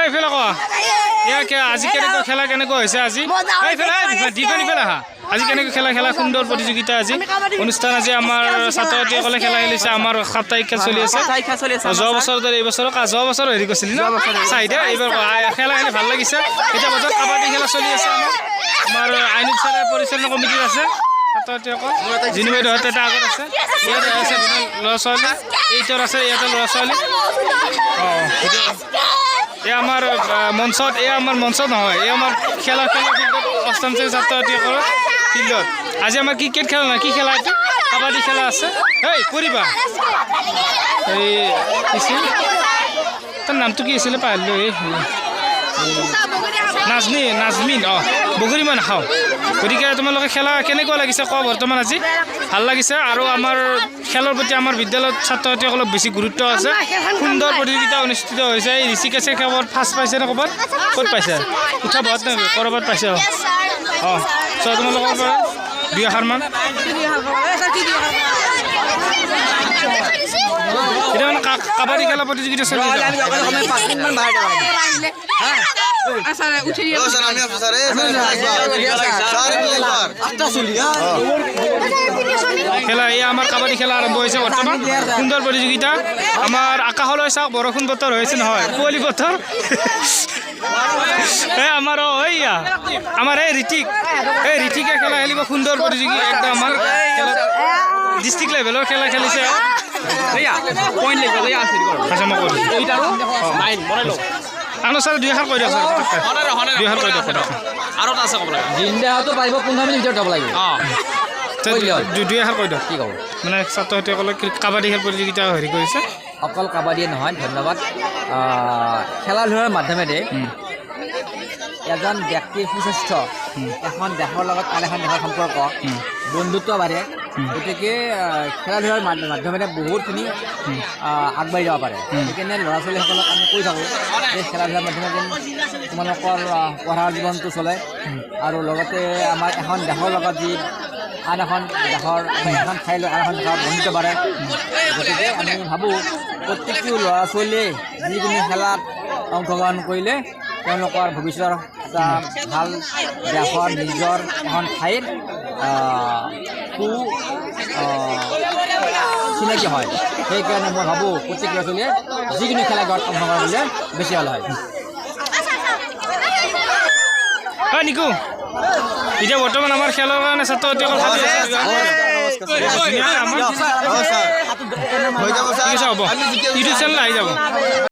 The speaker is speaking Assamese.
এইফালে কোৱা আজি কেনেকৈ খেলা কেনেকৈ হৈছে আজি এইফালে আহা আজি কেনেকৈ খেলা সুন্দৰ প্ৰতিযোগিতা আজি অনুষ্ঠান আজি আমাৰ ছাত্ৰ ছাত্ৰীসকলে খেলা খেলিছে আমাৰ সাপ্তাহিক খেল চলি আছে যোৱা বছৰ দৰে এই বছৰ যোৱা বছৰ হেৰি কৰিছিলি ন চাইদে এইবাৰ খেলা খেলি ভাল লাগিছে এতিয়া বজাৰত কাবাডী খেলা চলি আছে আমাৰ আইনত চাৰা পৰিচালনা কমিটিত আছে ছাত্ৰ ছাত্ৰীসকল জিনু বাইদেউহঁতে এটা আগত আছে ইয়াত আছে ল'ৰা ছোৱালী এইটোৰ আছে ইয়াতে ল'ৰা ছোৱালী এই আমাৰ মঞ্চত নহয় এই আমাৰ খেলা ফিল্ডত অষ্টম শ্ৰেণীৰ ছাত্ৰ ছাত্ৰীসকলৰ ফিল্ডত আজি আমাৰ ক্ৰিকেট খেলা নাই কি খেলা এইটো কাবাডী খেলা আছে এই কৰিবা এই কিছিল তাৰ নামটো কি আছিলে পাহৰিলোঁ এই নাজমিন বগৰী মই নাখাওঁ গতিকে তোমালোকে খেলা কেনেকুৱা লাগিছে কোৱা বৰ্তমান আজি ভাল লাগিছে আৰু আমাৰ খেলৰ প্ৰতি আমাৰ বিদ্যালয়ত ছাত্ৰ ছাত্ৰীসকলক বেছি গুৰুত্ব আছে সুন্দৰ প্ৰতিযোগিতা অনুষ্ঠিত হৈছে এই ঋষিকেশে কেৱল ফাৰ্ষ্ট পাইছে নে ক'ৰবাত ক'ত পাইছে উঠা বহুত নে ক'ৰবাত পাইছে চ' তোমালোকৰ পৰা দুই এষাৰমান এটা মানে কাবাডী খেলা প্ৰতিযোগিতা চলি আছে খেলা এই আমাৰ কাবাডী খেলা আৰম্ভ হৈছে বৰ্তমান সুন্দৰ প্ৰতিযোগিতা আমাৰ আকাশলৈ চাওক বৰষুণ বতৰ হৈছে নহয় কুঁৱলী বতৰ আমাৰ এইয়া আমাৰ এই ঋতিকে খেলা খেলিব সুন্দৰ প্ৰতিযোগিতা একদম আমাৰ খেলত ডিষ্ট্ৰিক্ট লেভেলৰ খেলা খেলিছে আনুষ্ঠান দুই এষাৰ কৈ দিয়ক আৰু এটা আছে ক'ব লাগে জিন্দাহতো পাৰিব 15 মিনিট ভিতৰত যাব লাগিব দুই এষাৰ কৈ দিয়ক কি ক'ব মানে ছাত্ৰ ছাত্ৰীসকলে কাবাডী খেল প্ৰতিযোগিতা হেৰি কৰিছে অকল কাবাডীয়ে নহয় ধন্যবাদ খেলা ধূলাৰ মাধ্যমেৰে এজন ব্যক্তিৰ সুস্বাস্থ্য এখন দেশৰ লগত আন এখন দেশৰ সম্পৰ্ক বন্ধুত্ব বাঢ়ে গতিকে খেলা ধূলাৰ মাধ্যমেৰে বহুতখিনি আগবাঢ়ি যাব পাৰে সেইকাৰণে ল'ৰা ছোৱালীসকলক আমি কৈ থাকোঁ যে খেলা ধূলাৰ মাধ্যমেৰে তোমালোকৰ পঢ়াৰ জীৱনটো চলে আৰু লগতে আমাৰ এখন দেশৰ লগত যি আন এখন দেশৰ এখন ঠাইলৈ আন এখন দেশৰ বন্ধুত্ব বাঢ়ে গতিকে আমি ভাবোঁ প্ৰত্যেকটো ল'ৰা ছোৱালীয়ে যিকোনো খেলাত অংশগ্ৰহণ কৰিলে তেওঁলোকৰ ভৱিষ্যতৰ এটা ভাল দেশৰ নিজৰ এখন ঠাইত চিনাকি হয় সেইকাৰণে মই ভাবোঁ প্ৰত্যেক ল'ৰা ছোৱালীয়ে যিকোনো খেলা ঘৰত অংশগ্ৰহণ কৰিলে বেছি ভাল হয় নিকু এতিয়া বৰ্তমান আমাৰ খেলৰ কাৰণে ছাত্ৰ ছাত্ৰীসকল হ'ব ইউটিউব চেনেল আহি যাব